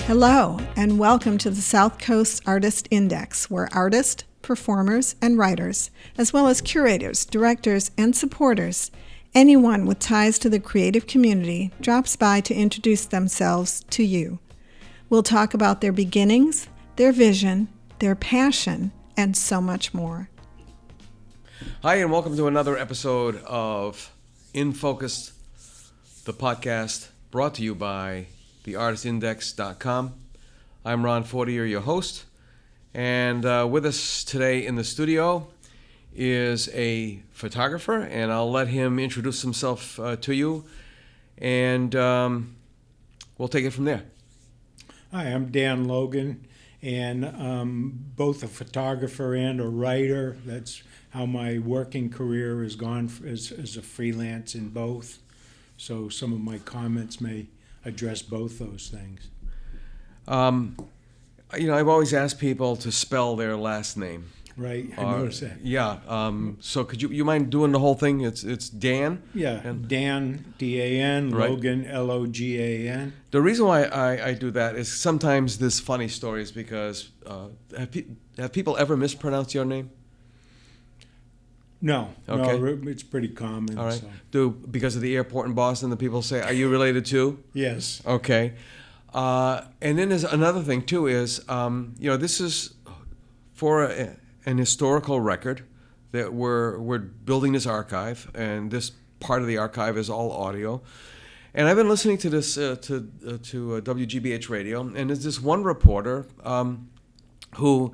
Hello, and welcome to the South Coast Artist Index, where artists, performers, and writers, as well as curators, directors, and supporters, anyone with ties to the creative community, drops by to introduce themselves to you. We'll talk about their beginnings, their vision, their passion, and so much more. Hi, and welcome to another episode of In Focus, the podcast brought to you by theartistindex.com. I'm Ron Fortier, your host, and with us today in the studio is a photographer, and I'll let him introduce himself to you, and we'll take it from there. Hi, I'm Dan Logan, and both a photographer and a writer. That's how my working career has gone as a freelance in both. So some of my comments may address both those things. I've always asked people to spell their last name. Right, I noticed that. Yeah. So could you mind doing the whole thing? It's Dan? Yeah, and Dan, D-A-N, right. Logan, L-O-G-A-N. The reason why I do that is sometimes there's funny stories because have people ever mispronounced your name? No, Okay. no, it's pretty common. All right. So. Because of the airport in Boston, the people say, "Are you related to?" Yes. Okay. And then there's another thing too is this is for an historical record that we're building this archive, and this part of the archive is all audio. And I've been listening to this to WGBH radio, and there's this one reporter who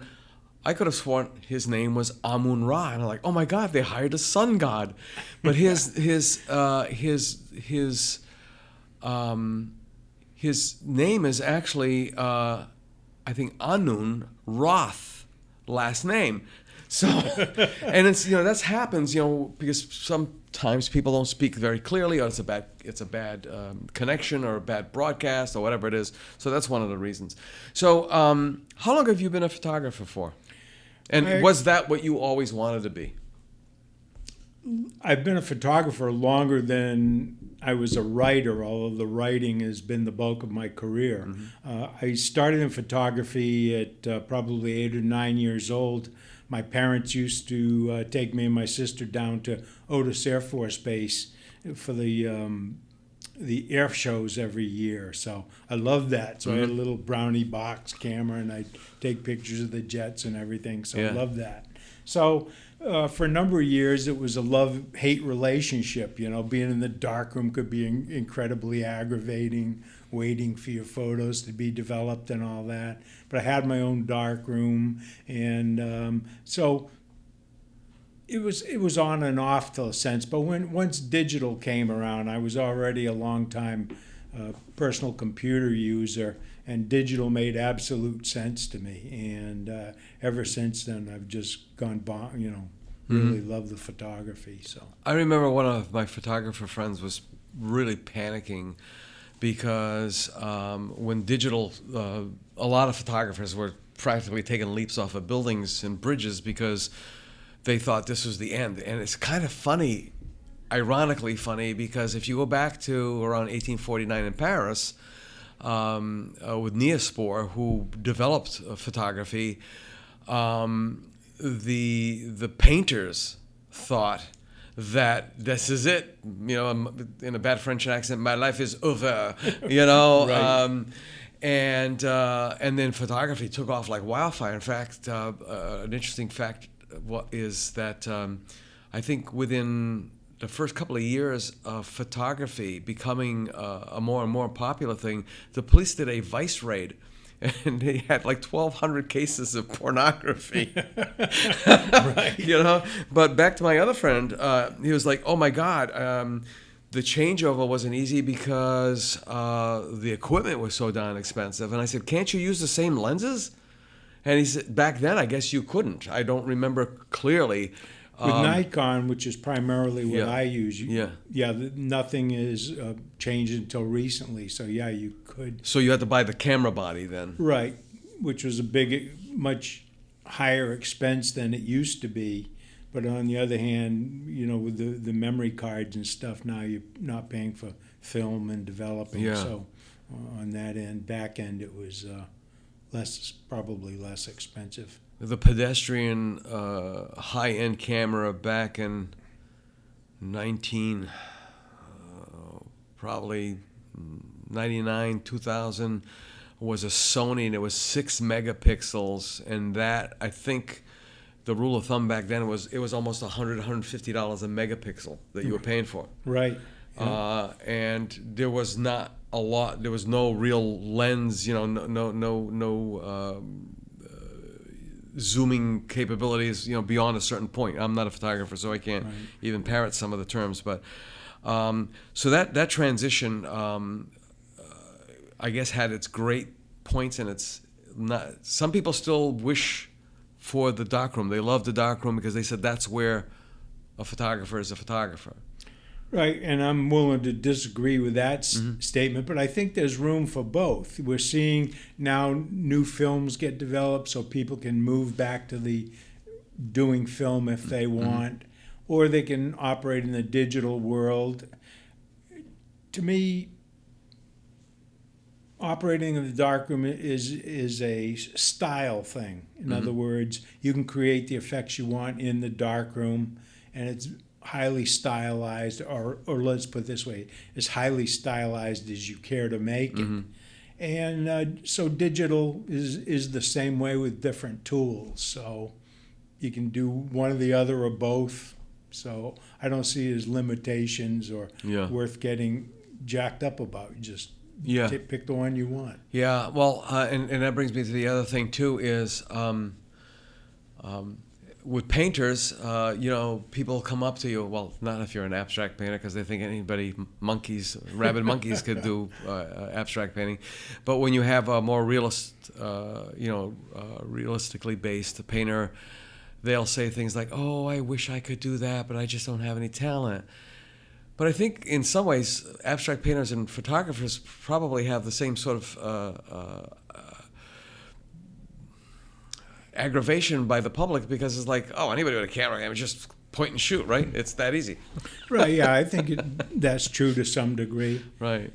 I could have sworn his name was Amun-Ra, and I'm like, oh my God, they hired a sun god, but his name is actually I think Anun Roth, last name. So, and it's that happens because sometimes people don't speak very clearly, or it's a bad connection or a bad broadcast or whatever it is. So that's one of the reasons. So how long have you been a photographer for? And was that what you always wanted to be? I've been a photographer longer than I was a writer, although the writing has been the bulk of my career. Mm-hmm. I started in photography at probably 8 or 9 years old. My parents used to take me and my sister down to Otis Air Force Base for the air shows every year. So I loved that. So I had a little brownie box camera, and I'd take pictures of the jets and everything. So I loved that. So for a number of years, it was a love-hate relationship. Being in the darkroom could be incredibly aggravating, waiting for your photos to be developed and all that. But I had my own darkroom, and so it was on and off to a sense. But once digital came around, I was already a long-time personal computer user, and digital made absolute sense to me. And ever since then, I've just gone, really love the photography. So I remember one of my photographer friends was really panicking because when digital, a lot of photographers were practically taking leaps off of buildings and bridges because they thought this was the end. And it's kind of funny, ironically funny, because if you go back to around 1849 in Paris, with Niaspor, who developed photography, the painters thought that this is it. In a bad French accent, my life is over. Right. And then photography took off like wildfire. In fact, an interesting fact is that I think within the first couple of years of photography becoming a more and more popular thing, the police did a vice raid, and they had like 1,200 cases of pornography. Right. But back to my other friend, he was like, oh my God, the changeover wasn't easy because the equipment was so darn expensive. And I said, can't you use the same lenses? And he said, back then, I guess you couldn't. I don't remember clearly. With Nikon, which is primarily what I use, nothing is changed until recently. So you could. So you had to buy the camera body then, right? Which was much higher expense than it used to be. But on the other hand, with the memory cards and stuff, now you're not paying for film and developing. Yeah. So on that end. Back end, it was probably less expensive. The pedestrian high-end camera back in probably 99, 2000 was a Sony, and it was 6 megapixels, and that, I think, the rule of thumb back then was it was almost $100, $150 a megapixel that you were paying for. Right. Yeah. And there was not a lot. There was no real lens. No zooming capabilities. Beyond a certain point. I'm not a photographer, so I can't even parrot some of the terms. But so that transition, I guess, had its great points, and it's not. Some people still wish for the darkroom. They love the darkroom because they said that's where a photographer is a photographer. Right, and I'm willing to disagree with that statement, but I think there's room for both. We're seeing now new films get developed so people can move back to the doing film if they want, or they can operate in the digital world. To me, operating in the darkroom is a style thing. In other words, you can create the effects you want in the darkroom, and it's highly stylized, or let's put it this way, as highly stylized as you care to make it. And so digital is the same way with different tools. So you can do one or the other or both. So I don't see it as limitations or worth getting jacked up about. Just pick the one you want. Yeah, well, and that brings me to the other thing too is with painters, people come up to you. Well, not if you're an abstract painter, because they think rabid monkeys could do abstract painting. But when you have a more realistically based painter, they'll say things like, "Oh, I wish I could do that, but I just don't have any talent." But I think in some ways, abstract painters and photographers probably have the same sort of aggravation by the public, because it's like, oh, anybody with a camera can just point and shoot, right? It's that easy. Right, yeah, I think that's true to some degree. Right.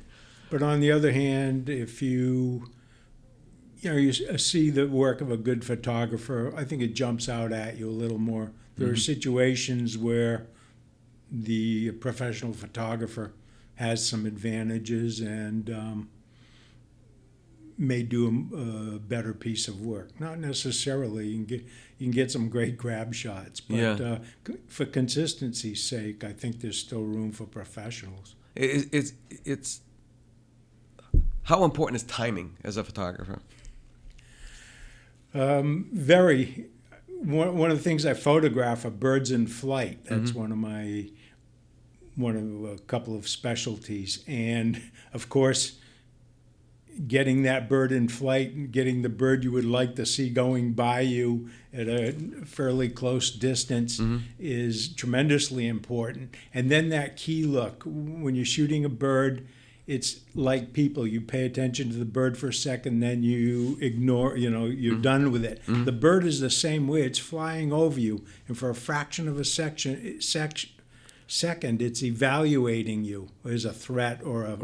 But on the other hand, if you see the work of a good photographer, I think it jumps out at you a little more. There are situations where the professional photographer has some advantages and may do a better piece of work. Not necessarily. You can get some great grab shots, but for consistency's sake, I think there's still room for professionals. It's how important is timing as a photographer? Very. One of the things I photograph are birds in flight. That's one of a couple of specialties, and of course, getting that bird in flight and getting the bird you would like to see going by you at a fairly close distance is tremendously important. And then that key look. When you're shooting a bird, it's like people. You pay attention to the bird for a second, then you ignore, you're done with it. The bird is the same way. It's flying over you, and for a fraction of a second, it's evaluating you as a threat or a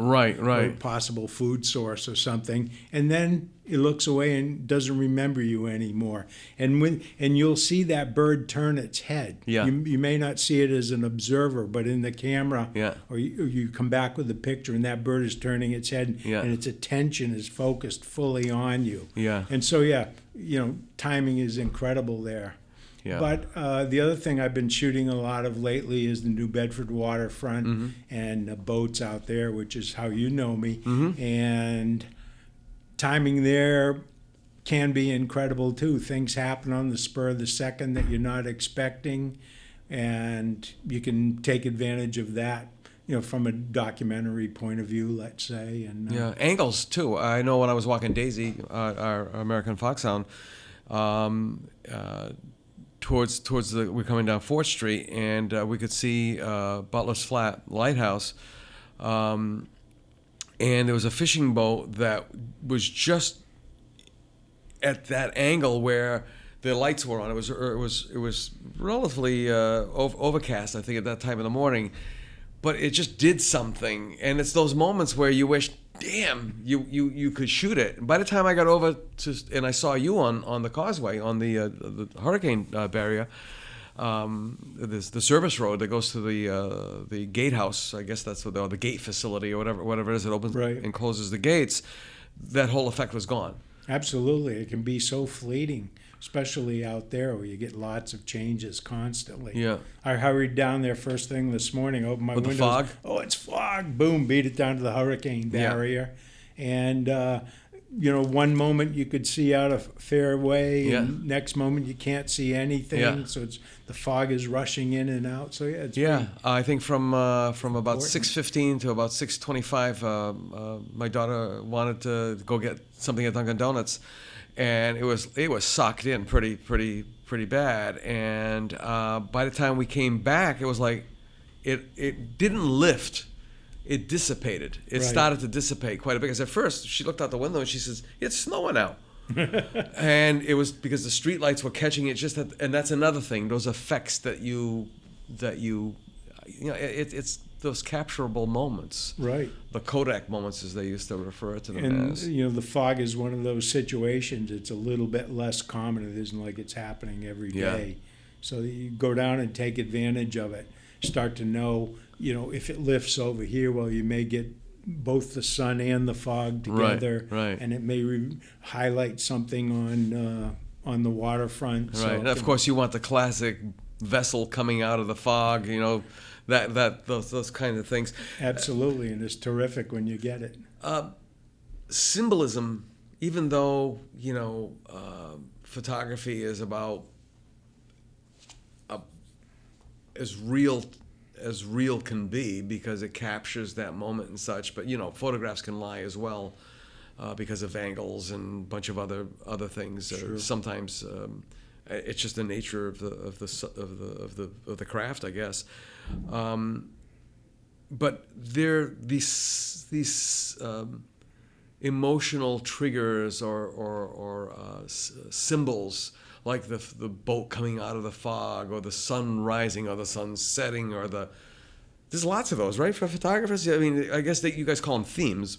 possible food source or something, and then it looks away and doesn't remember you anymore. And you'll see that bird turn its head. Yeah. You may not see it as an observer, but in the camera, or you come back with a picture, and that bird is turning its head, and its attention is focused fully on you. Yeah. And so, timing is incredible there. Yeah. But the other thing I've been shooting a lot of lately is the New Bedford waterfront and the boats out there, which is how you know me. And timing there can be incredible too. Things happen on the spur of the second that you're not expecting, and you can take advantage of that, from a documentary point of view, let's say. And angles too. I know when I was walking Daisy, our American foxhound, we're coming down 4th Street, and we could see Butler's Flat Lighthouse, and there was a fishing boat that was just at that angle where the lights were on. It was relatively overcast, I think, at that time of the morning, but it just did something. And it's those moments where you wish damn, you could shoot it. And by the time I got over to, and I saw you on the causeway, on the hurricane barrier, the service road that goes to the gatehouse, I guess that's what, or the gate facility or whatever it is that opens and closes the gates, that whole effect was gone. Absolutely. It can be so fleeting, especially out there where you get lots of changes constantly. Yeah. I hurried down there first thing this morning, opened my windows. The fog? Oh, it's fog. Boom, beat it down to the hurricane barrier. And, one moment you could see out a fairway, and next moment you can't see anything. Yeah. So the fog is rushing in and out. So it's I think from about 6:15 to about 6:25, my daughter wanted to go get something at Dunkin' Donuts, and it was socked in pretty bad. And by the time we came back, it was like it didn't lift. It dissipated. It started to dissipate quite a bit. Because at first, she looked out the window and she says, "It's snowing out." And it was because the street lights were catching it. And that's another thing. Those effects that it's those capturable moments. Right. The Kodak moments, as they used to refer to them as. And, the fog is one of those situations. It's a little bit less common. It isn't like it's happening every day. So you go down and take advantage of it. Start to know, if it lifts over here, well, you may get both the sun and the fog together, right. And it may highlight something on the waterfront. Right, So and of course you want the classic vessel coming out of the fog, those kind of things. Absolutely, and it's terrific when you get it. Symbolism, even though photography is about as real can be, because it captures that moment and such. But photographs can lie as well, because of angles and a bunch of other things. Sure. Sometimes it's just the nature of the craft, I guess. But there these emotional triggers or symbols, like the boat coming out of the fog, or the sun rising, or the sun setting, or there's lots of those, right, for photographers? I mean, I guess that you guys call them themes,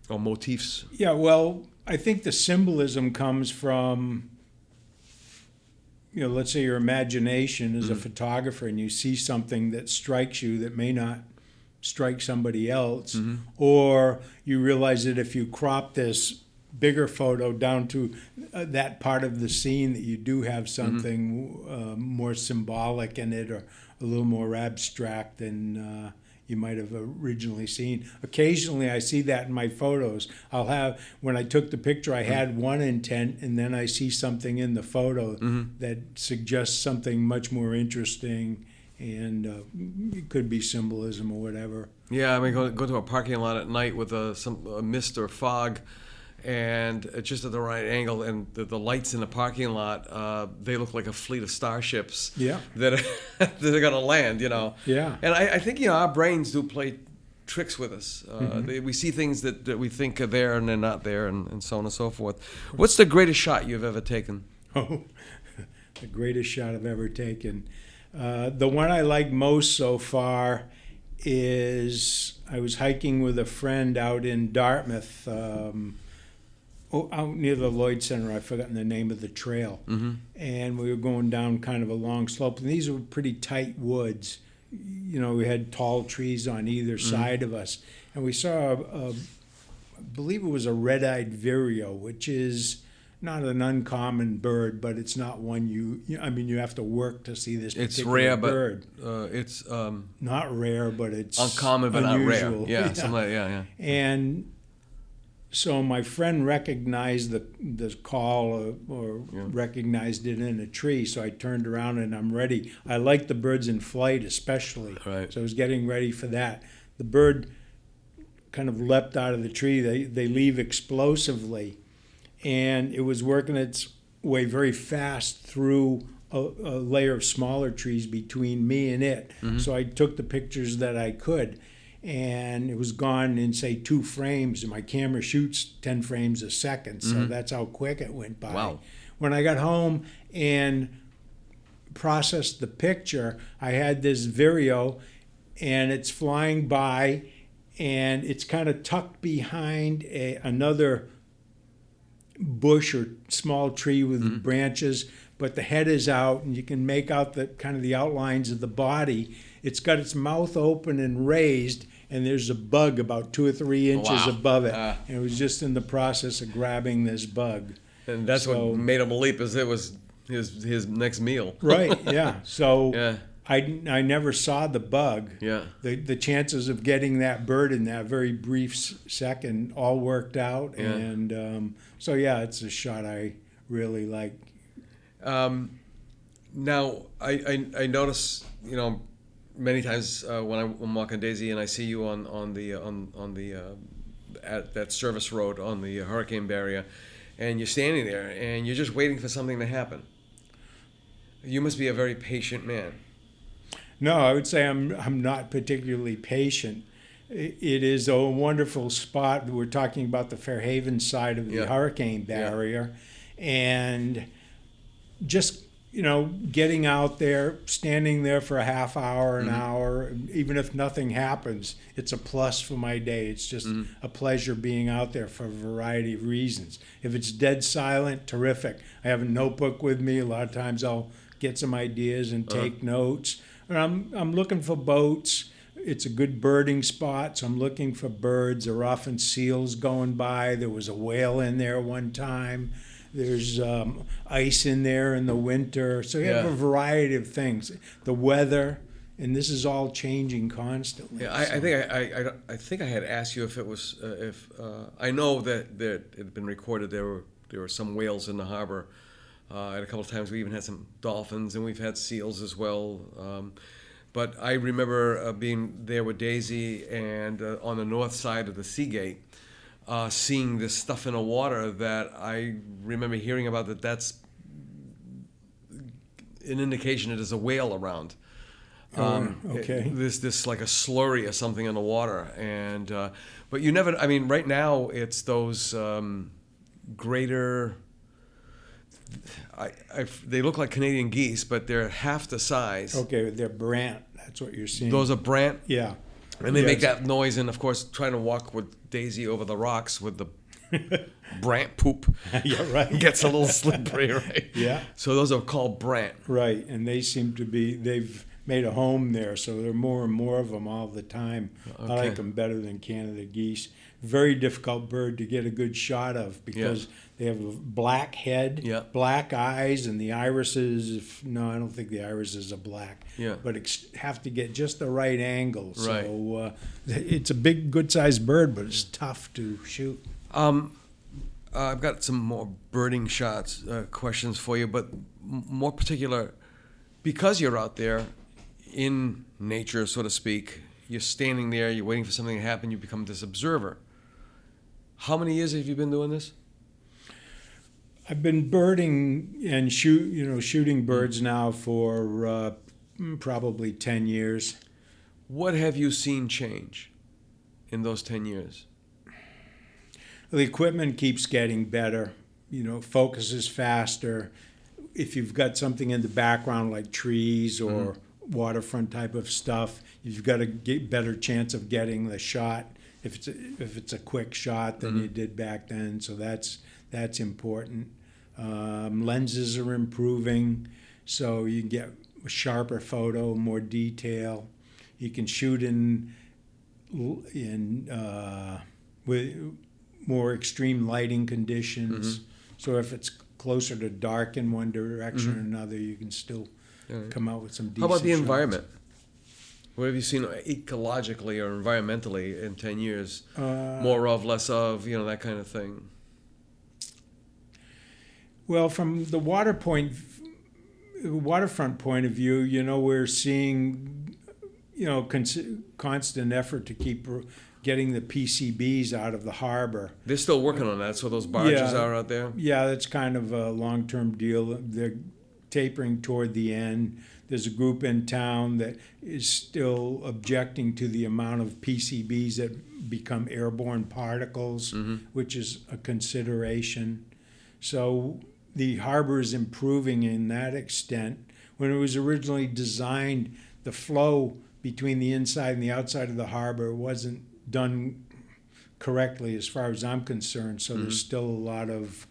or motifs. Yeah, well, I think the symbolism comes from, let's say your imagination as a photographer, and you see something that strikes you that may not strike somebody else, or you realize that if you crop this bigger photo down to that part of the scene, that you do have something more symbolic in it, or a little more abstract than you might have originally seen. Occasionally I see that in my photos. When I took the picture, I had one intent, and then I see something in the photo that suggests something much more interesting, and it could be symbolism or whatever. Yeah, I mean, go to a parking lot at night with a mist or fog, and just at the right angle, and the lights in the parking lot, they look like a fleet of starships that are going to land, Yeah. And I think, our brains do play tricks with us. We see things that we think are there and they're not there, and so on and so forth. What's the greatest shot you've ever taken? Oh, the greatest shot I've ever taken. The one I like most so far is I was hiking with a friend out in Dartmouth, out near the Lloyd Center. I've forgotten the name of the trail. And we were going down kind of a long slope. And these were pretty tight woods. We had tall trees on either side of us. And we saw, I believe it was a red-eyed vireo, which is not an uncommon bird, but it's not one you have to work to see this particular bird. It's rare, but it's not rare, but it's uncommon, but unusual. not rare. Yeah, something like And so my friend recognized the call, or recognized it in a tree. So I turned around and I'm ready. I like the birds in flight especially. Right. So I was getting ready for that. The bird kind of leapt out of the tree. They leave explosively. And it was working its way very fast through a layer of smaller trees between me and it. So I took the pictures that I could. And it was gone in, say, 2 frames, and my camera shoots 10 frames a second, so that's how quick it went by. Wow. When I got home and processed the picture, I had this vireo, and it's flying by, and it's kind of tucked behind another bush or small tree with branches, but the head is out, and you can make out the kind of the outlines of the body. It's got its mouth open and raised, and there's a bug about 2 or 3 inches above it. And it was just in the process of grabbing this bug. And that's what made him leap, is it was his next meal. Right, yeah. So Yeah. I never saw the bug. Yeah. The chances of getting that bird in that very brief second all worked out. Yeah. And so, yeah, it's a shot I really like. Now, I notice, many times when I'm walking Daisy and I see you on the at that service road on the hurricane barrier, and you're standing there and you're just waiting for something to happen. You must be a very patient man. No, I would say I'm not particularly patient. It is a wonderful spot. We're talking about the Fairhaven side of the hurricane barrier, and just getting out there, standing there for a half hour, an hour, even if nothing happens, it's a plus for my day. It's just a pleasure being out there for a variety of reasons. If it's dead silent, terrific. I have a notebook with me. A lot of times I'll get some ideas and take notes. I'm looking for boats. It's a good birding spot, so I'm looking for birds. There are often seals going by. There was a whale in there one time. There's ice in there in the winter. So you have a variety of things. The weather, and this is all changing constantly. Yeah, I think I had asked you if it was I know that it had been recorded there were some whales in the harbor. At a couple of times we even had some dolphins, and we've had seals as well. But I remember being there with Daisy and on the north side of the Seagate, seeing this stuff in the water that I remember hearing about, that's an indication that there's a whale around. Okay. This like a slurry or something in the water. And but you never, I mean, right now it's those greater, they look like Canadian geese, but they're half the size. Okay, they're brant. That's what you're seeing. Those are brant. Yeah. And they make that noise, and of course, trying to walk with Daisy over the rocks with the brant poop. Yeah, right. Gets a little slippery, right? Yeah. So those are called brant. Right, and they seem to be, they've made a home there, so there are more and more of them all the time. Okay. I like them better than Canada geese. Very difficult bird to get a good shot of because they have a black head, black eyes, and the irises, no, I don't think the irises are black, but have to get just the right angle. Right. So it's a big, good-sized bird, but it's tough to shoot. I've got some more birding shots questions for you, but more particular, because you're out there in nature, so to speak, you're standing there, you're waiting for something to happen, you become this observer. How many years have you been doing this? I've been birding and shooting birds now for probably 10 years. What have you seen change in those 10 years? The equipment keeps getting better. Focuses faster. If you've got something in the background like trees or waterfront type of stuff, you've got a better chance of getting the shot. If it's a quick shot than you did back then, so that's important. Lenses are improving, so you can get a sharper photo, more detail. You can shoot with more extreme lighting conditions. So if it's closer to dark in one direction or another, you can still come out with some decent How about the shots. environment? What have you seen ecologically or environmentally in 10 years? More of, less of, that kind of thing. Well, from the waterfront point of view, we're seeing, constant effort to keep getting the PCBs out of the harbor. They're still working on that, so those barges are out there? Yeah, that's kind of a long-term deal. They're tapering toward the end. There's a group in town that is still objecting to the amount of PCBs that become airborne particles, which is a consideration. So the harbor is improving in that extent. When it was originally designed, the flow between the inside and the outside of the harbor wasn't done correctly as far as I'm concerned. So there's still a lot of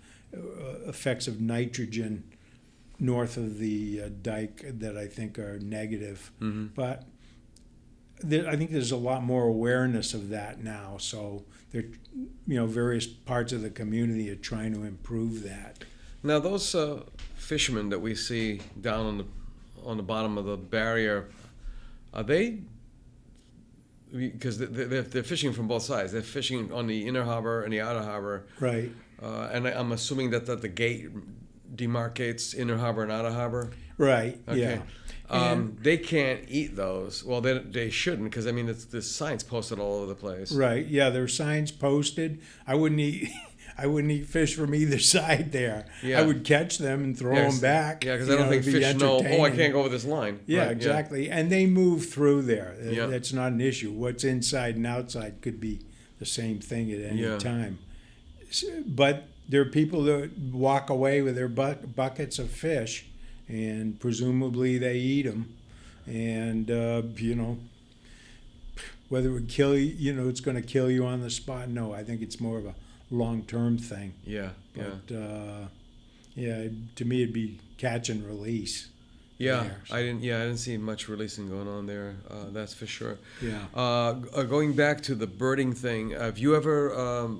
effects of nitrogen north of the dike that I think are negative. But I think there's a lot more awareness of that now. So there, various parts of the community are trying to improve that. Now those fishermen that we see down on the bottom of the barrier, are they? Because they're fishing from both sides. They're fishing on the inner harbor and the outer harbor. Right. And I'm assuming that the gate demarcates inner harbor and outer harbor. Right. Okay. Yeah. They can't eat those. Well, they shouldn't, because I mean, there's signs posted all over the place. Right. Yeah, there are signs posted. I wouldn't eat fish from either side there. Yeah. I would catch them and throw them back. Yeah, because I don't think fish know, I can't go over this line. Yeah, Right, exactly. And they move through there. Yeah. That's not an issue. What's inside and outside could be the same thing at any time. But there are people that walk away with their buckets of fish, and presumably they eat them. And, whether it would kill you, it's going to kill you on the spot. No, I think it's more of a long-term thing. Yeah, But, to me it'd be catch and release. Yeah, there, so. I didn't see much releasing going on there. That's for sure. Yeah. Going back to the birding thing, have you ever?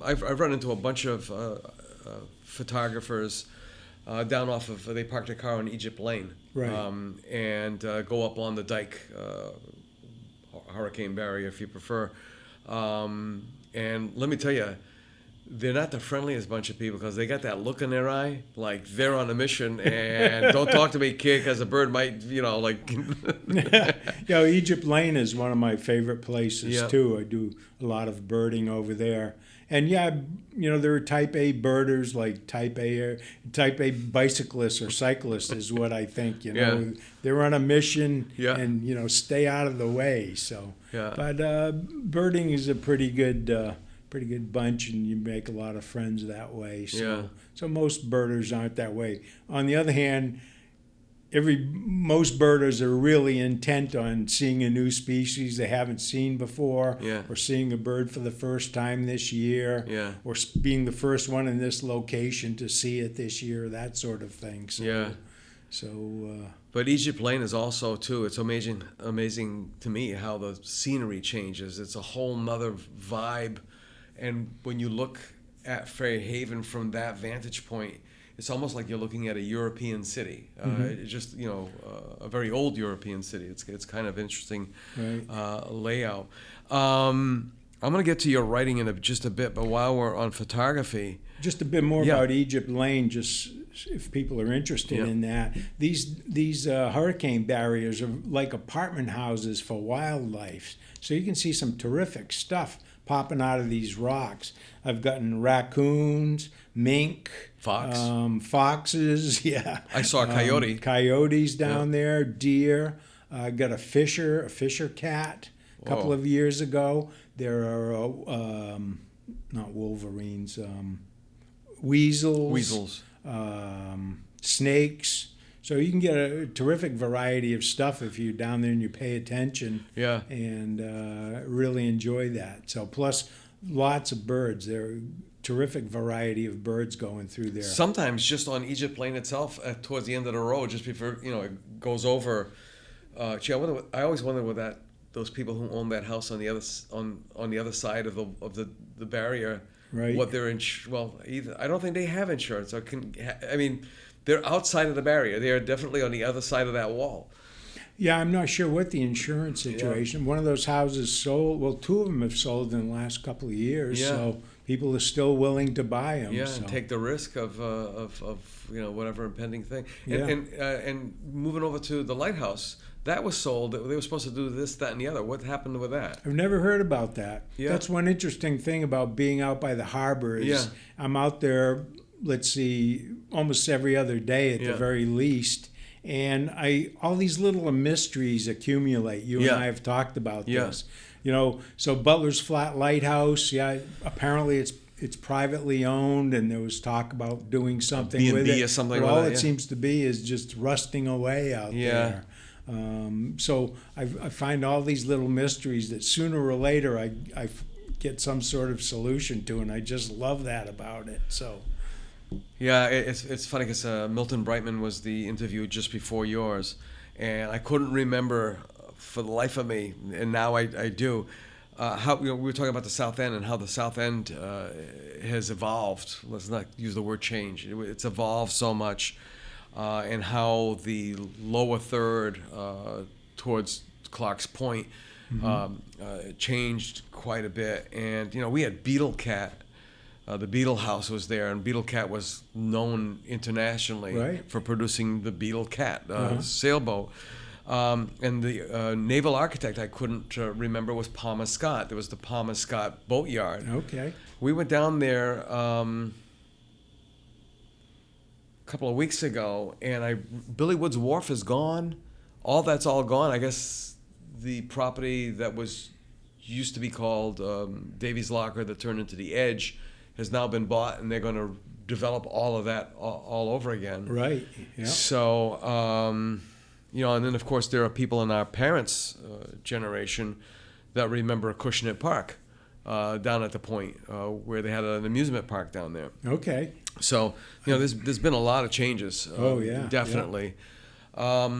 I've run into a bunch of photographers down off of. They parked their car on Egypt Lane, Right. And go up on the dike, hurricane barrier, if you prefer. And let me tell you, they're not the friendliest bunch of people, because they got that look in their eye, like they're on a mission, and don't talk to me, kid, because a bird might, like. Egypt Lane is one of my favorite places too. I do a lot of birding over there. And there are type A birders, like type A bicyclists or cyclists is what I think, They're on a mission and, stay out of the way. So, but birding is a pretty good bunch, and you make a lot of friends that way. So, so most birders aren't that way. On the other hand, most birders are really intent on seeing a new species they haven't seen before, or seeing a bird for the first time this year, or being the first one in this location to see it this year, that sort of thing. So, but Egypt Lane is also too. It's amazing to me how the scenery changes. It's a whole nother vibe, and when you look at Fairhaven from that vantage point, it's almost like you're looking at a European city. It's just a very old European city. It's kind of interesting layout. I'm going to get to your writing in just a bit, but while we're on photography, just a bit more about Egypt Lane, just if people are interested in that. These hurricane barriers are like apartment houses for wildlife, so you can see some terrific stuff popping out of these rocks. I've gotten raccoons, mink, foxes, I saw a coyote. Coyotes down there, deer. I got a fisher cat a couple of years ago. There are not wolverines, weasels, snakes. So you can get a terrific variety of stuff if you're down there and you pay attention. And really enjoy that. So plus lots of birds. There are terrific variety of birds going through there. Sometimes just on Egypt Lane itself, towards the end of the road, just before it goes over. I always wonder what those people who own that house on the other side of the barrier, what they're either I don't think they have insurance, or they're outside of the barrier. They are definitely on the other side of that wall. Yeah, I'm not sure what the insurance situation. One of those houses sold. Well, two of them have sold in the last couple of years. So people are still willing to buy them. And take the risk of whatever impending thing. And moving over to the lighthouse, that was sold. They were supposed to do this, that, and the other. What happened with that? I've never heard about that. That's one interesting thing about being out by the harbor is I'm out there, let's see, almost every other day at the very least. And all these little mysteries accumulate. You and I have talked about this. So Butler's Flat Lighthouse, apparently it's privately owned, and there was talk about doing something with it. Or something but like all that, it seems to be is just rusting away out there. So I find all these little mysteries that sooner or later I get some sort of solution to, and I just love that about it. So. Yeah, it's funny because Milton Brightman was the interview just before yours, and I couldn't remember for the life of me, and now I do. How we were talking about the South End and how the South End has evolved. Let's not use the word change. It's evolved so much, and how the lower third towards Clark's Point changed quite a bit. And we had Beetle Cat. The Beetle House was there, and Beetle Cat was known internationally for producing the Beetle Cat sailboat. And the naval architect I couldn't remember was Palmer Scott. There was the Palmer Scott Boatyard. Okay. We went down there a couple of weeks ago, and Billy Wood's Wharf is gone. All that's all gone. I guess the property that used to be called Davies Locker that turned into the Edge has now been bought, and they're going to develop all of that all over again. Right. Yeah. So, and then of course there are people in our parents' generation that remember Acushnet Park down at the Point, where they had an amusement park down there. Okay. So, there's been a lot of changes. Definitely. Yeah.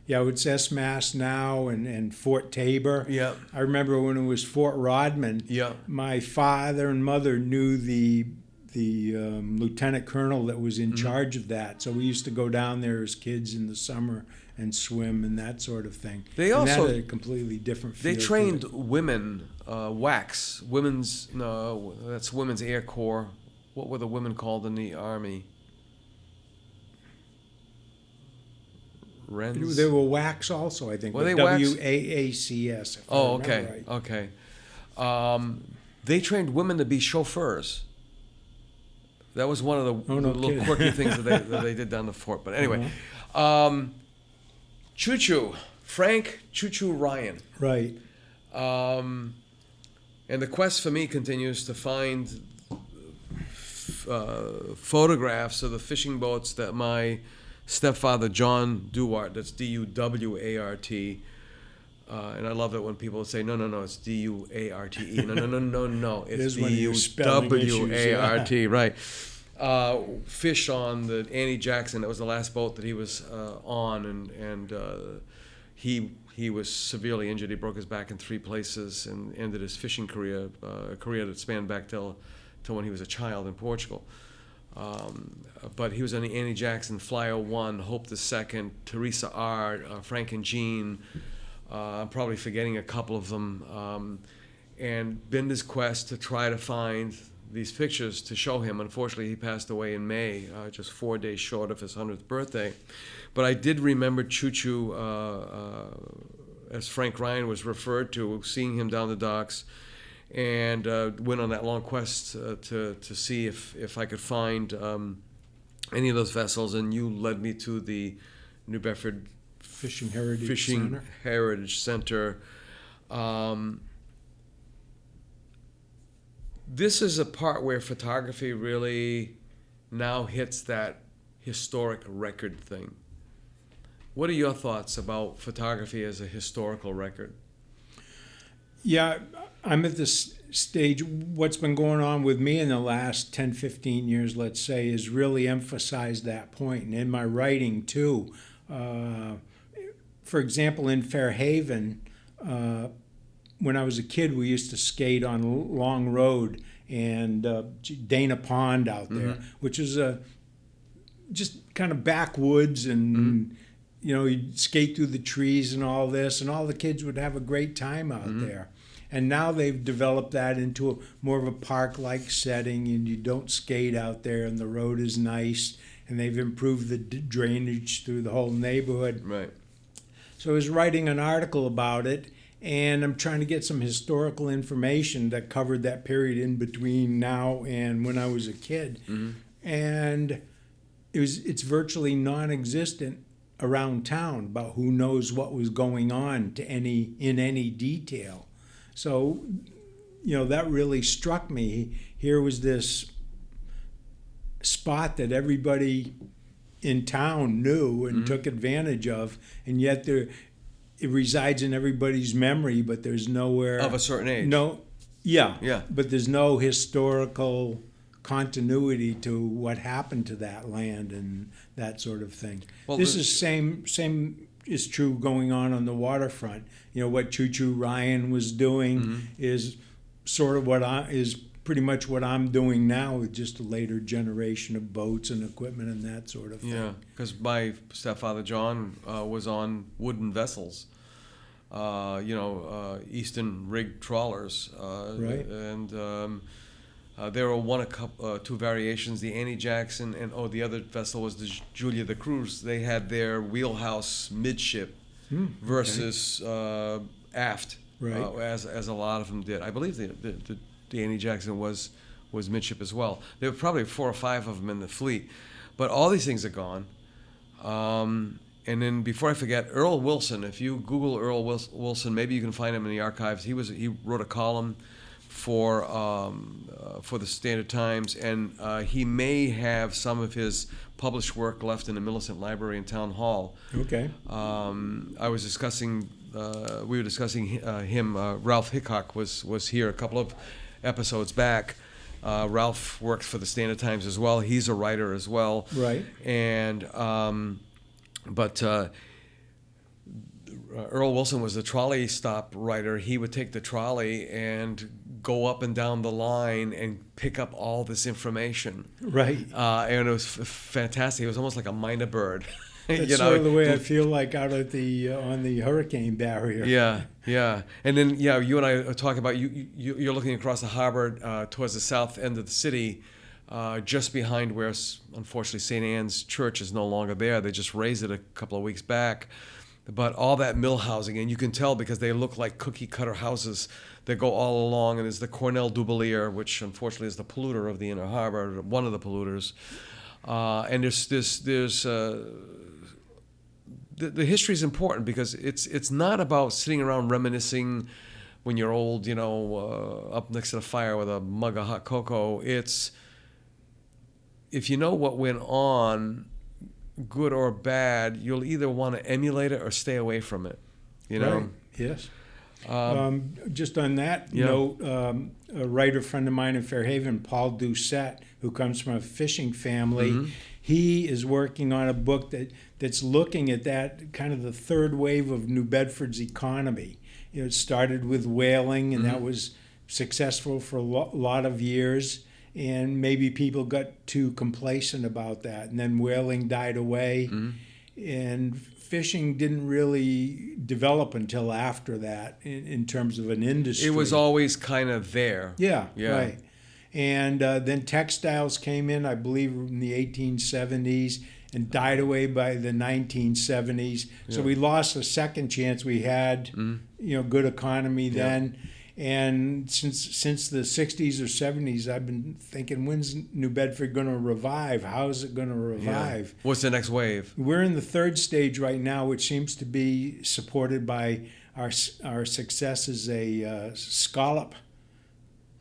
Yeah, it's S-Mass now and Fort Tabor. Yeah. I remember when it was Fort Rodman. Yeah. My father and mother knew the lieutenant colonel that was in charge of that. So we used to go down there as kids in the summer and swim and that sort of thing. They and also that had a completely different feel. They trained women, WACs, that's Women's Air Corps. What were the women called in the Army? Wrens? They were WACs also, I think. Were they WAACS. Oh, okay, right. okay. They trained women to be chauffeurs. That was one of the little quirky things that they did down the fort. But anyway, Choo-Choo, Frank Choo-Choo Ryan. Right. And the quest for me continues to find photographs of the fishing boats that my stepfather John Duwart, that's D-U-W-A-R-T, and I love it when people say, no, it's D-U-A-R-T-E. No, it's D-U-W-A-R-T, right. Fish on the Annie Jackson. That was the last boat that he was on, and he was severely injured. He broke his back in 3 places and ended his fishing career, a career that spanned back till when he was a child in Portugal. But he was on the Annie Jackson, Flyer 1, Hope the Second, Teresa R., Frank and Jean. I'm probably forgetting a couple of them. And Binder's quest to try to find these pictures to show him. Unfortunately, he passed away in May, just 4 days short of his 100th birthday. But I did remember Choo-Choo, as Frank Ryan was referred to, seeing him down the docks, and went on that long quest to see if I could find any of those vessels. And you led me to the New Bedford Fishing Heritage Center. This is a part where photography really now hits that historic record thing. What are your thoughts about photography as a historical record? Yeah, I'm at this stage. What's been going on with me in the last 10, 15 years, let's say, is really emphasized that point. And in my writing, too. For example, in Fairhaven, when I was a kid, we used to skate on Long Road and Dana Pond out there, which is just kind of backwoods, and you'd skate through the trees and all this, and all the kids would have a great time out there. And now they've developed that into more of a park-like setting, and you don't skate out there, and the road is nice, and they've improved the drainage through the whole neighborhood. Right. So I was writing an article about it, and I'm trying to get some historical information that covered that period in between now and when I was a kid. And it's virtually non-existent around town about who knows what was going on in any detail. So, that really struck me. Here was this spot that everybody in town knew and took advantage of, and yet it resides in everybody's memory, but there's nowhere Of a certain age. No, yeah, Yeah. but there's no historical continuity to what happened to that land and that sort of thing. Well, This the- is same is true going on the waterfront. What Choo Choo Ryan was doing is sort of is pretty much what I'm doing now with just a later generation of boats and equipment and that sort of thing. Yeah, because my stepfather John was on wooden vessels, Eastern rigged trawlers, Right. And there were two variations: the Annie Jackson and the other vessel was the Julia the Cruz. They had their wheelhouse midship versus aft, Right. as a lot of them did. I believe the Annie Jackson was midship as well. There were probably 4 or 5 of them in the fleet, but all these things are gone. And then before I forget, Earl Wilson. If you Google Earl Wilson, maybe you can find him in the archives. He wrote a column for the Standard Times, and he may have some of his published work left in the Millicent Library in Town Hall. Okay. I was discussing. We were discussing him. Ralph Hickok was here a couple of episodes back. Ralph works for the Standard Times as well. He's a writer as well. Right. And Earl Wilson was the trolley stop writer. He would take the trolley and go up and down the line and pick up all this information. Right. And it was fantastic. It was almost like a minor bird. That's sort of the way I feel like out at on the hurricane barrier. Yeah. And then, you and I are talking about, you're looking across the harbor towards the south end of the city, just behind where, unfortunately, St. Anne's Church is no longer there. They just raised it a couple of weeks back. But all that mill housing, and you can tell because they look like cookie-cutter houses that go all along, and there's the Cornell Dubelier, which unfortunately is the polluter of the inner harbor, one of the polluters. And the history is important because it's not about sitting around reminiscing when you're old, up next to the fire with a mug of hot cocoa. It's if you know what went on, good or bad, you'll either want to emulate it or stay away from it. Right. Yes. Just on that note, a writer friend of mine in Fairhaven, Paul Doucette, who comes from a fishing family, he is working on a book that's looking at that kind of the third wave of New Bedford's economy. It started with whaling, and that was successful for a lot of years. And maybe people got too complacent about that. And then whaling died away. And fishing didn't really develop until after that in terms of an industry. It was always kind of there. Yeah. Right. And then textiles came in, I believe, in the 1870s and died away by the 1970s. So we lost a second chance. We had, good economy then. And since the 60s or 70s, I've been thinking, when's New Bedford going to revive? How is it going to revive? What's the next wave? We're in the third stage right now, which seems to be supported by our success as a scallop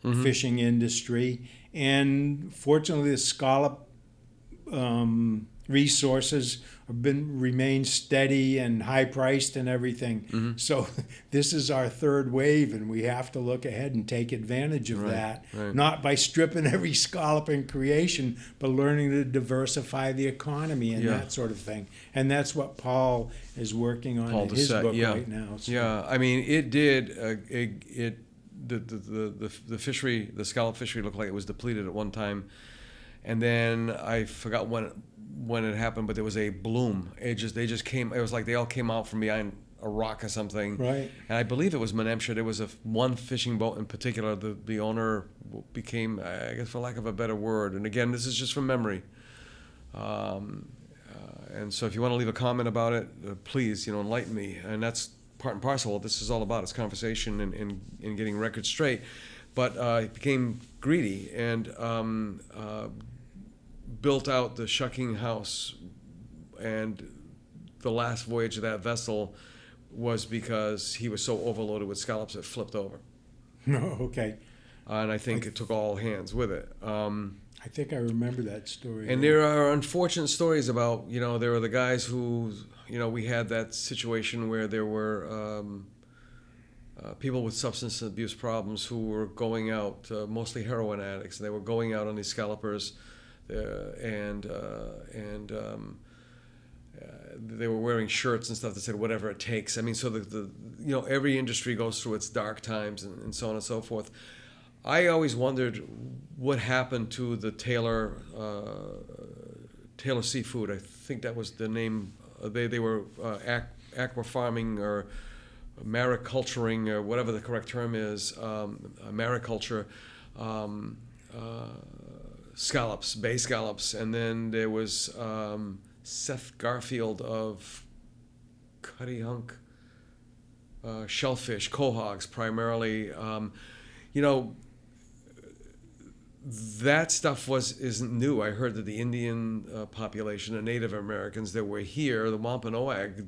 fishing industry. And fortunately, the scallop resources remain steady and high priced and everything. So this is our third wave, and we have to look ahead and take advantage of that. Right. Not by stripping every scallop in creation, but learning to diversify the economy and that sort of thing. And that's what Paul is working on in his book right now. So. Yeah, I mean, it did. The fishery, the scallop fishery, looked like it was depleted at one time, and then I forgot when it happened, but there was a bloom. They just came. It was like they all came out from behind a rock or something. Right. And I believe it was Menemsha. There was one fishing boat in particular. The owner became, I guess, for lack of a better word. And again, this is just from memory. And so, if you want to leave a comment about it, please, enlighten me. And that's part and parcel. What this is all about. It's conversation and getting records straight. But it became greedy and built out the shucking house, and the last voyage of that vessel was because he was so overloaded with scallops it flipped over. Okay. And I think it took all hands with it. I think I remember that story. And there are unfortunate stories about, there were the guys who, we had that situation where there were people with substance abuse problems who were going out, mostly heroin addicts, and they were going out on these scalpers, and they were wearing shirts and stuff that said whatever it takes. I mean, so every industry goes through its dark times and so on and so forth. I always wondered what happened to the Taylor Seafood. I think that was the name. They were aqua farming or mariculturing or whatever the correct term is. Mariculture, scallops, bay scallops, and then there was Seth Garfield of Cuttyhunk, shellfish, quahogs primarily. That stuff isn't new. I heard that the Indian population, the Native Americans that were here, the Wampanoag,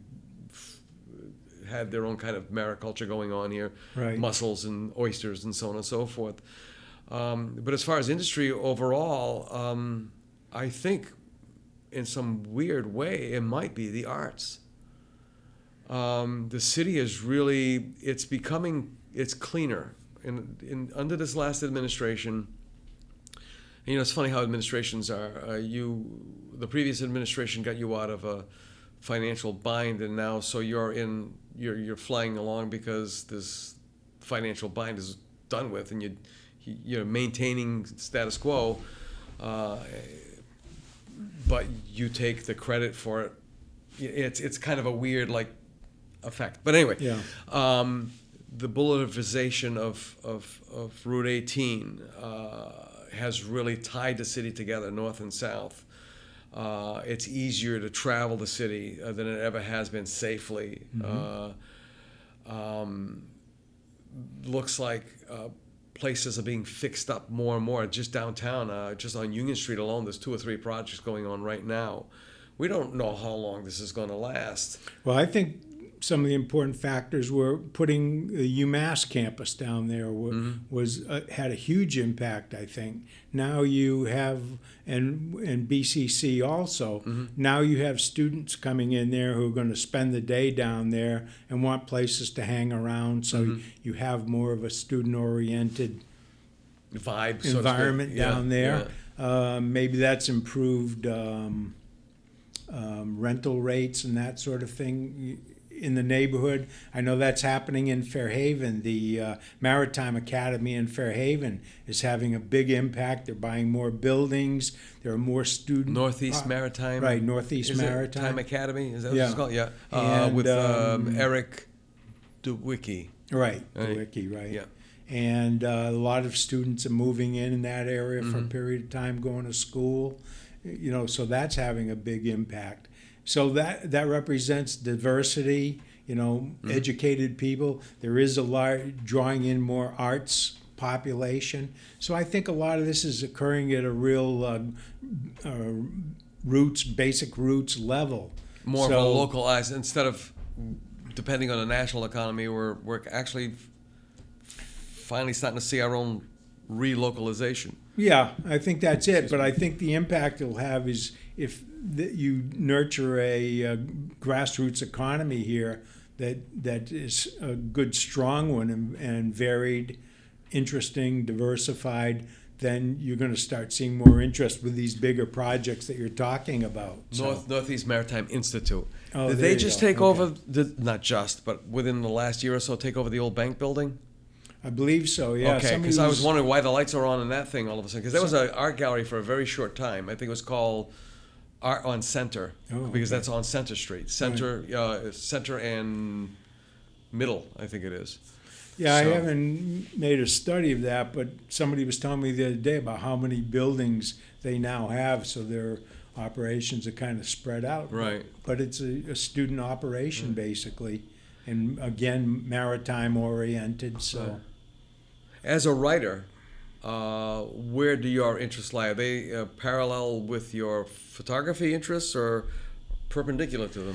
had their own kind of mariculture going on here, right. Mussels and oysters and so on and so forth. But as far as industry overall, I think in some weird way it might be the arts. The city is really, it's cleaner. Under this last administration, and, it's funny how administrations are. The previous administration got you out of a financial bind, and now so you're flying along because this financial bind is done with, and you're maintaining status quo, but you take the credit for it. It's kind of a weird effect. But anyway, yeah. The bulletization of Route 18 has really tied the city together, north and south. It's easier to travel the city than it ever has been safely. Mm-hmm. Looks like places are being fixed up more and more. Just downtown, just on Union Street alone, there's 2 or 3 projects going on right now. We don't know how long this is going to last. Well, I think some of the important factors were putting the UMass campus down there had a huge impact, I think. Now you have, and BCC also, now you have students coming in there who are going to spend the day down there and want places to hang around, so you have more of a student-oriented vibe, environment down there. Yeah. Maybe that's improved rental rates and that sort of thing in the neighborhood. I know that's happening in Fairhaven. The Maritime Academy in Fairhaven is having a big impact. They're buying more buildings. There are more students. Northeast Maritime. Right, Northeast Maritime Academy. Is that what it's called? Yeah. And, with Eric DeWicki. Right, DeWicki, right. Yeah. And a lot of students are moving in that area for a period of time, going to school. So that's having a big impact. So that represents diversity, educated people. There is a large drawing in more arts population. So I think a lot of this is occurring at a real basic roots level. More of a localized, instead of depending on the national economy, we're actually finally starting to see our own relocalization. Yeah, I think that's it. But I think the impact it'll have is if you nurture a grassroots economy here that is a good, strong one and varied, interesting, diversified, then you're going to start seeing more interest with these bigger projects that you're talking about. Northeast Maritime Institute. Oh, Did they just take over, not just, but within the last year or so, take over the old bank building? I believe so, yeah. Okay, because I was wondering why the lights are on in that thing all of a sudden. Because there was an art gallery for a very short time. I think it was called Art on Center, because that's on Center Street. Center and Middle, I think it is. Yeah, I haven't made a study of that, but somebody was telling me the other day about how many buildings they now have, so their operations are kind of spread out. Right. But it's a student operation, basically, and again, maritime-oriented, so... As a writer, where do your interests lie? Are they parallel with your photography interests or perpendicular to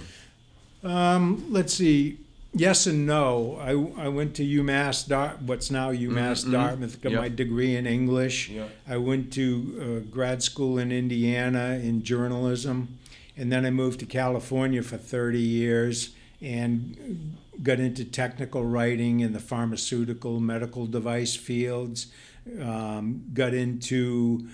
them? Let's see. Yes and no. I went to UMass, what's now UMass Dartmouth, got Yep. my degree in English. Yep. I went to grad school in Indiana in journalism, and then I moved to California for 30 years and got into technical writing in the pharmaceutical, medical device fields, got into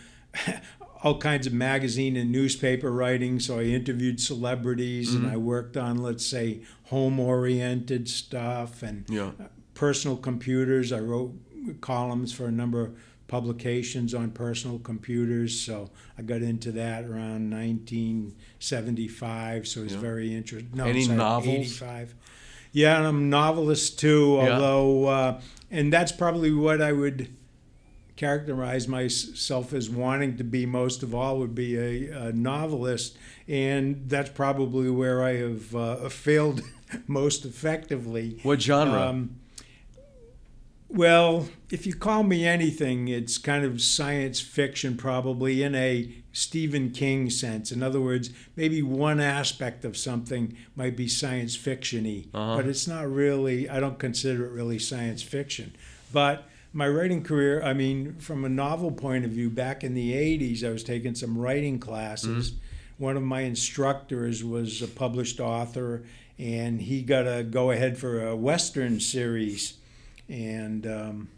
all kinds of magazine and newspaper writing. So I interviewed celebrities and I worked on, let's say, home-oriented stuff and Yeah. personal computers. I wrote columns for a number of publications on personal computers. So I got into that around 1975. So it was Yeah. very interesting. No, Any sorry, novels? 85. Yeah, and I'm a novelist too, Yeah. although, and that's probably what I would characterize myself as wanting to be most of all, would be a novelist, and that's probably where I have failed most effectively. What genre? Well, if you call me anything, it's kind of science fiction, probably in a Stephen King sense. In other words, maybe one aspect of something might be science fiction-y, but it's not really, I don't consider it really science fiction. But my writing career, I mean, from a novel point of view, back in the 80s, I was taking some writing classes. One of my instructors was a published author, and he got a go-ahead for a Western series. And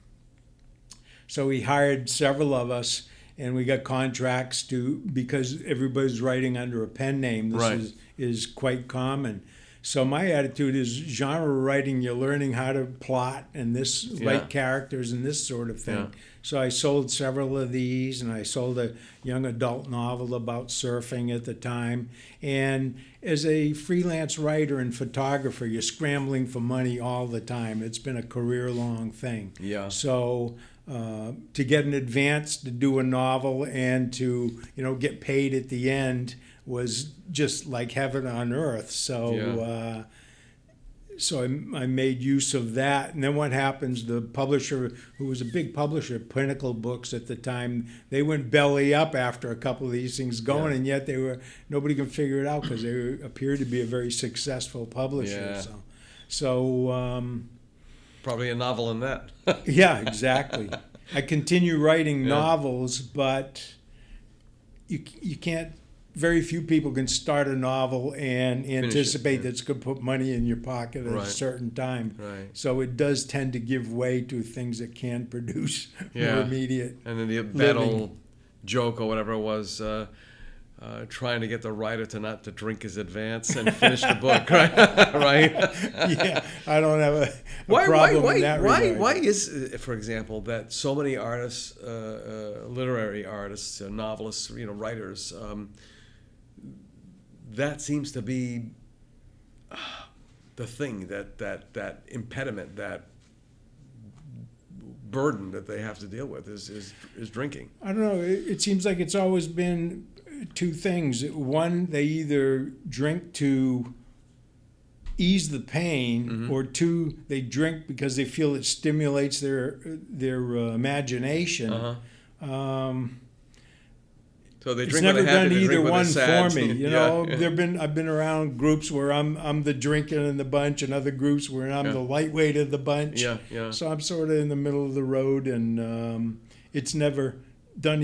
so he hired several of us, and we got contracts because everybody's writing under a pen name. This Right. is quite common. So my attitude is genre writing, you're learning how to plot and write characters and this sort of thing. Yeah. So I sold several of these, and I sold a young adult novel about surfing at the time. And as a freelance writer and photographer, you're scrambling for money all the time. It's been a career-long thing. Yeah. So to get an advance to do a novel and to get paid at the end was just like heaven on earth. So so I made use of that. And then what happens, the publisher, who was a big publisher, Pinnacle Books at the time, they went belly up after a couple of these things going, and yet nobody can figure it out because they appeared to be a very successful publisher. Yeah. So Probably a novel in that. yeah, exactly. I continue writing novels, but you can't. Very few people can start a novel and anticipate that it's going to put money in your pocket at a certain time. Right. So it does tend to give way to things that can produce more immediate. And then that old joke or whatever it was, trying to get the writer not to drink his advance and finish the book, right? Right? Yeah, I don't have a problem in that regard. Why is, for example, that so many artists, literary artists, novelists, writers, that seems to be the thing, that impediment, that burden that they have to deal with is drinking. I don't know. It seems like it's always been two things. One, they either drink to ease the pain, or two, they drink because they feel it stimulates their imagination. So they It's drink never when they're happy, done they either drink when one they're sad. for me. I've been around groups where I'm the drinking in the bunch, and other groups where I'm the lightweight of the bunch. Yeah. So I'm sort of in the middle of the road, and it's never done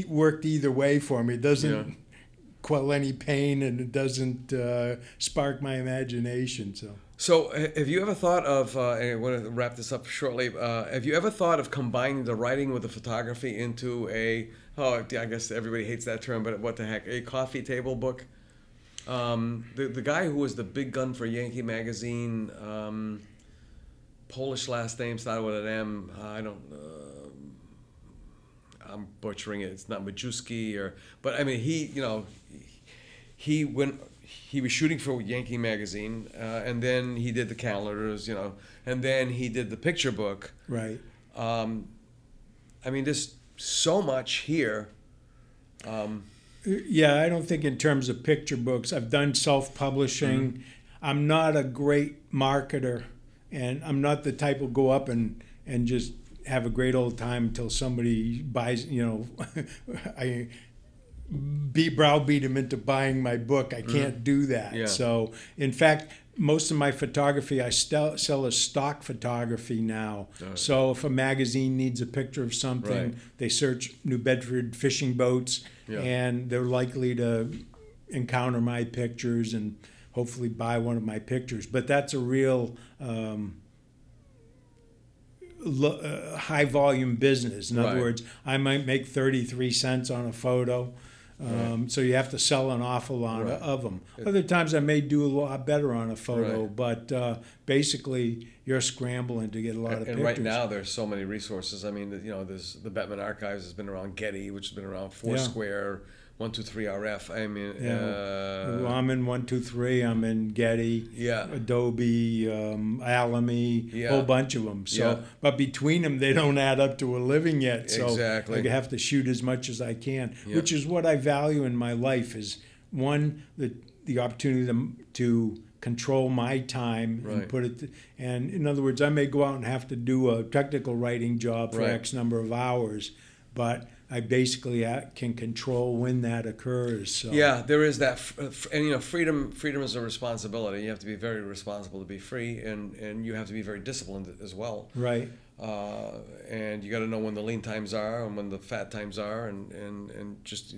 worked either way for me. It doesn't quell any pain, and it doesn't spark my imagination. So have you ever thought of, and I want to wrap this up shortly, have you ever thought of combining the writing with the photography into I guess everybody hates that term, but what the heck, a coffee table book? The guy who was the big gun for Yankee Magazine, Polish last name, started with an M, I'm butchering it, it's not Majewski, but I mean, he was shooting for Yankee Magazine, and then he did the calendars, and then he did the picture book. Right. I mean, there's so much here. Yeah, I don't think in terms of picture books. I've done self-publishing. I'm not a great marketer, and I'm not the type who'll go up and just have a great old time until somebody buys, I browbeat him into buying my book. I can't do that. Yeah. So, in fact, most of my photography I sell as stock photography now. Right. So if a magazine needs a picture of something, Right. they search New Bedford fishing boats, Yeah. and they're likely to encounter my pictures and hopefully buy one of my pictures. But that's a real high volume business. In other Right. words, I might make 33 cents on a photo. Right. So you have to sell an awful lot Right. of them. Other times I may do a lot better on a photo, Right. but basically you're scrambling to get a lot of And pictures. right now there's so many resources. I mean, there's the Bettman Archives has been around, Getty, which has been around, Foursquare, 123 RF. I mean, Well, I'm in 123. I'm in Getty, Yeah. Adobe, Alamy, Yeah. a whole bunch of them. So, Yeah. but between them, they don't add up to a living yet. So Exactly. I have to shoot as much as I can, Yeah. which is what I value in my life. Is one the opportunity to control my time Right. and put it. And in other words, I may go out and have to do a technical writing job for Right. X number of hours, but I basically can control when that occurs. So. Yeah, there is that, and freedom is a responsibility. You have to be very responsible to be free, and you have to be very disciplined as well. Right. And you got to know when the lean times are and when the fat times are, and just,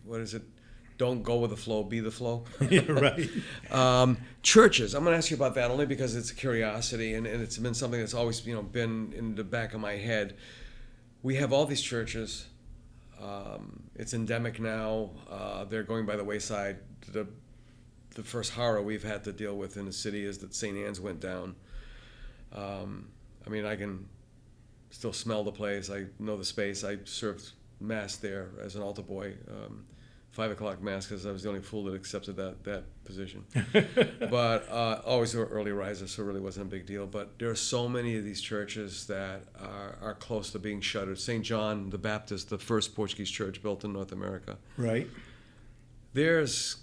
what is it? Don't go with the flow, be the flow. Yeah, right. Churches. I'm going to ask you about that only because it's a curiosity, and it's been something that's always been in the back of my head. We have all these churches. It's endemic now. They're going by the wayside. The first horror we've had to deal with in the city is that St. Anne's went down. I mean, I can still smell the place. I know the space. I served mass there as an altar boy, 5 o'clock mass, because I was the only fool that accepted that position. But always an early riser, so it really wasn't a big deal. But there are so many of these churches that are close to being shuttered. St. John the Baptist, the first Portuguese church built in North America. Right. There's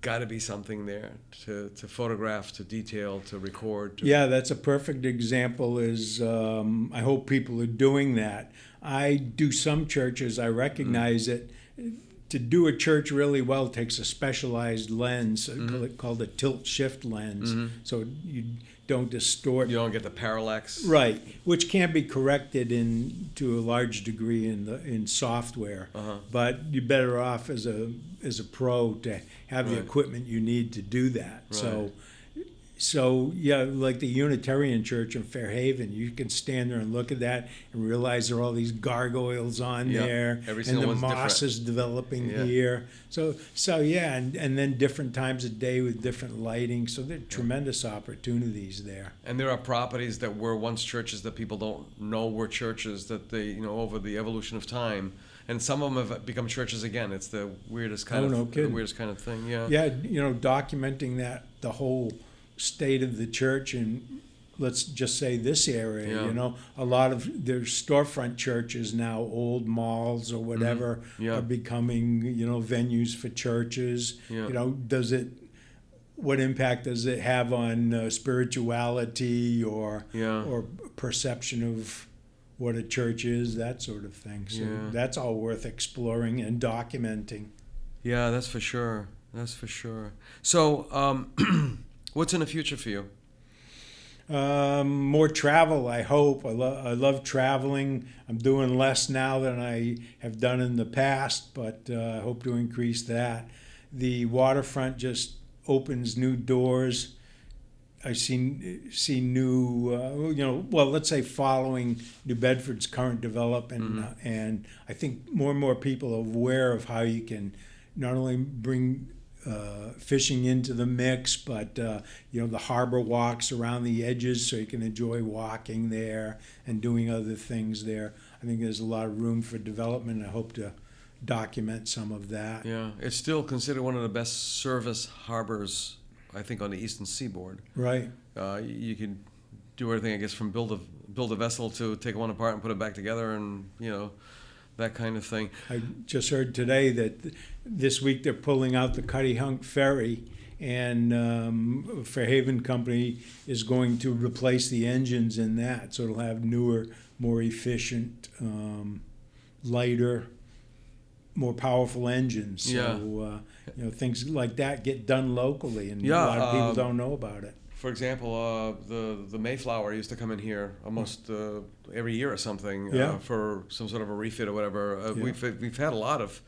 got to be something there to photograph, to detail, to record. Yeah, that's a perfect example. I hope people are doing that. I do some churches. I recognize it. To do a church really well takes a specialized lens called a tilt-shift lens, so you don't distort. You don't get the parallax. Right, which can be corrected to a large degree in software. But you're better off as a pro to have the Right. equipment you need to do that. Right. So yeah, like the Unitarian Church in Fairhaven, you can stand there and look at that and realize there are all these gargoyles on Yep. there, Every and single the one's moss different. is developing Yeah. here. So yeah, and then different times of day with different lighting. So there are tremendous opportunities there. And there are properties that were once churches that people don't know were churches, that they, over the evolution of time, and some of them have become churches again. It's the weirdest kind No of kidding. the weirdest kind of thing. Yeah. Yeah, documenting the whole state of the church in, let's just say, this area. Yeah. A lot of there's storefront churches now, old malls or whatever, Yeah. are becoming venues for churches. Yeah. What impact does it have on spirituality or Yeah. perception of what a church is, that sort of thing. So Yeah. that's all worth exploring and documenting. Yeah, that's for sure. That's for sure. So, what's in the future for you? More travel, I hope. I love traveling. I'm doing less now than I have done in the past, but I hope to increase that. The waterfront just opens new doors. I see new, let's say following New Bedford's current development, and I think more and more people are aware of how you can not only bring fishing into the mix, but the harbor walks around the edges, so you can enjoy walking there and doing other things there. I think there's a lot of room for development. I hope to document some of that. Yeah, it's still considered one of the best service harbors, I think, on the eastern seaboard. Right. You can do everything, I guess, from build a vessel to take one apart and put it back together, and that kind of thing. I just heard today that this week they're pulling out the Cuttyhunk Ferry, and Fairhaven Company is going to replace the engines in that, so it'll have newer, more efficient, lighter more powerful engines. So, Yeah. things like that get done locally, and Yeah, a lot of people don't know about it. For example, the Mayflower used to come in here almost every year or something Yeah. for some sort of a refit or whatever. Yeah. We've had a lot of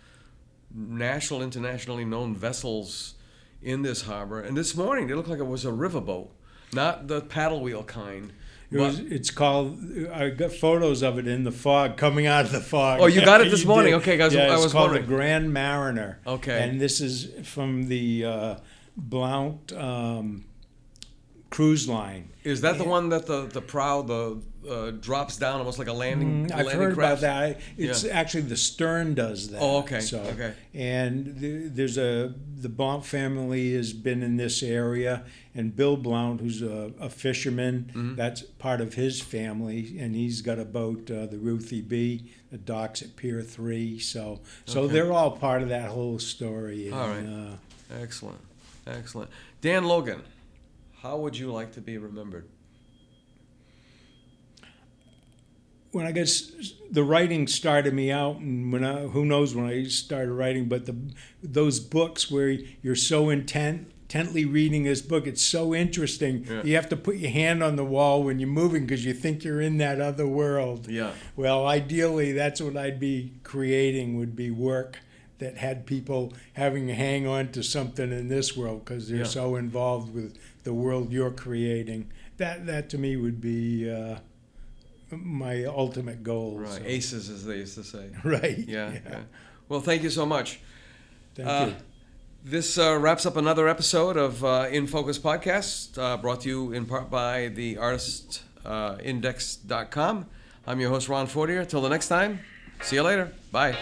national, internationally known vessels in this harbor, and this morning it looked like it was a riverboat, not the paddle wheel kind. It's called. I got photos of it in the fog, coming out of the fog. Oh, you got it this You morning? did. Okay, guys, Yeah, I it's was called wondering. the Grand Mariner. Okay. And this is from the Blount cruise line. Is that the one that the prow drops down almost like a landing? I've landing heard craft? about that. It's actually the stern does that. Oh, okay. So, Okay. And the Blount family has been in this area, and Bill Blount, who's a fisherman, that's part of his family, and he's got a boat, the Ruthie B, that docks at Pier 3. So Okay. they're all part of that whole story. All And, right. Excellent. Excellent. Dan Logan, how would you like to be remembered? When I guess the writing started me out, and who knows when I started writing, but those books where you're so intently reading this book, it's so interesting. Yeah. You have to put your hand on the wall when you're moving because you think you're in that other world. Yeah. Well, ideally, that's what I'd be creating, would be work that had people having to hang on to something in this world because they're Yeah. so involved with the world you're creating. That to me would be my ultimate goal. Right. So. Aces, as they used to say. Right. Yeah. Well, thank you so much. Thank you. This wraps up another episode of In Focus Podcast, brought to you in part by the artistindex.com. I'm your host, Ron Fortier. Till the next time, see you later. Bye.